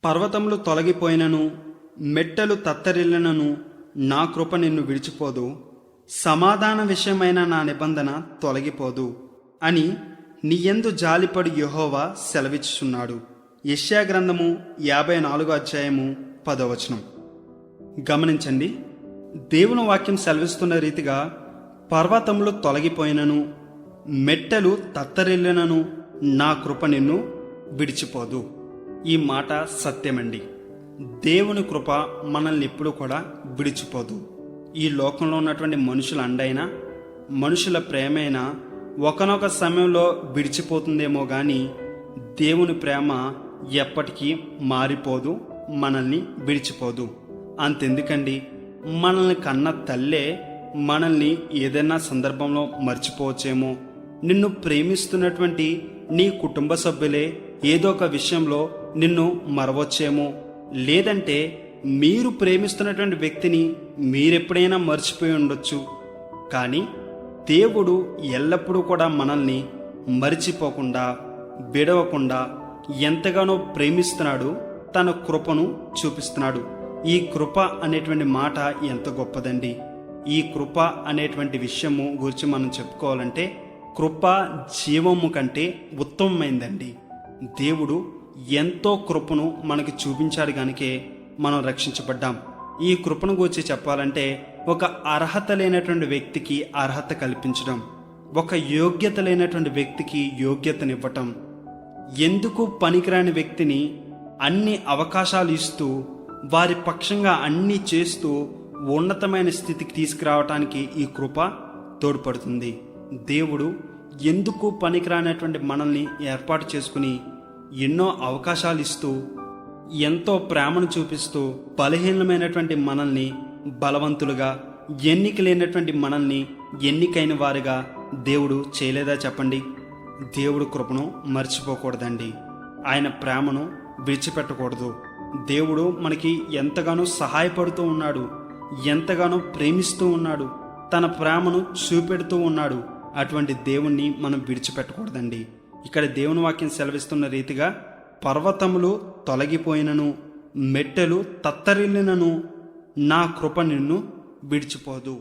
పర్వతములు తొలగిపోయినను, మెట్టెలు తత్తరిల్లినను నా కృప నిన్ను విడిచిపోదు, సమాధాన విషయమైన నా నిబంధన తొలగిపోదు అని నీయందు జాలిపడి యెహోవా సెలవిచ్చుచున్నాడు. యెషయా గ్రంథము 54వ అధ్యాయము 10వ వచనం. గమనించండి, దేవుని వాక్యం సెలవిస్తున్న రీతిగా పర్వతములు తొలగిపోయినను, మెట్టెలు తత్తరిల్లినను నా కృప నిన్ను విడిచిపోదు. ఈ మాట సత్యమండి. దేవుని కృప మనల్ని ఎప్పుడు కూడా విడిచిపోదు. ఈ లోకంలో ఉన్నటువంటి మనుషుల అండైనా, మనుషుల ప్రేమైనా ఒకనొక సమయంలో విడిచిపోతుందేమో కానీ దేవుని ప్రేమ ఎప్పటికీ మారిపోదు, మనల్ని విడిచిపోదు. అంతెందుకండి, మనల్ని కన్న తల్లే మనల్ని ఏదైనా సందర్భంలో మర్చిపోవచ్చేమో, నిన్ను ప్రేమిస్తున్నటువంటి నీ కుటుంబ సభ్యులే ఏదో ఒక విషయంలో నిన్ను మరవచ్చేమో, లేదంటే మీరు ప్రేమిస్తున్నటువంటి వ్యక్తిని మీరెప్పుడైనా మర్చిపోయి ఉండొచ్చు. కానీ దేవుడు ఎల్లప్పుడూ కూడా మనల్ని మరిచిపోకుండా, విడవకుండా ఎంతగానో ప్రేమిస్తున్నాడు, తన కృపను చూపిస్తున్నాడు. ఈ కృప అనేటువంటి మాట ఎంత గొప్పదండి. ఈ కృప అనేటువంటి విషయము గురించి మనం చెప్పుకోవాలంటే కృప జీవము కంటే ఉత్తమమైందండి. దేవుడు ఎంతో కృపను మనకి చూపించాడు కనుకే మనం రక్షించబడ్డాం. ఈ కృపను గురించి చెప్పాలంటే ఒక అర్హత లేనటువంటి వ్యక్తికి అర్హత కల్పించడం, ఒక యోగ్యత లేనటువంటి వ్యక్తికి యోగ్యతనివ్వటం, ఎందుకు పనికిరాని వ్యక్తిని అన్ని అవకాశాలు ఇస్తూ వారి పక్షంగా అన్నీ చేస్తూ ఉన్నతమైన స్థితికి తీసుకురావటానికి ఈ కృప తోడ్పడుతుంది. దేవుడు ఎందుకు పనికిరానటువంటి మనల్ని ఏర్పాటు చేసుకుని ఎన్నో అవకాశాలు ఇస్తూ, ఎంతో ప్రేమను చూపిస్తూ బలహీనమైనటువంటి మనల్ని బలవంతులుగా, ఎన్నిక లేనటువంటి మనల్ని ఎన్నికైన వారుగా దేవుడు చేయలేదా చెప్పండి? దేవుడు కృపను మర్చిపోకూడదండి. ఆయన ప్రేమను విడిచిపెట్టకూడదు. దేవుడు మనకి ఎంతగానో సహాయపడుతూ ఉన్నాడు, ఎంతగానో ప్రేమిస్తూ ఉన్నాడు, తన ప్రేమను చూపెడుతూ ఉన్నాడు. అటువంటి దేవుణ్ణి మనం విడిచిపెట్టకూడదండి. ఇక్కడ దేవుని వాక్యం సెలవిస్తున్న రీతిగా పర్వతములు తొలగిపోయినను, మెట్టెలు తత్తరిల్లినను నా కృప నిన్ను విడిచిపోదు.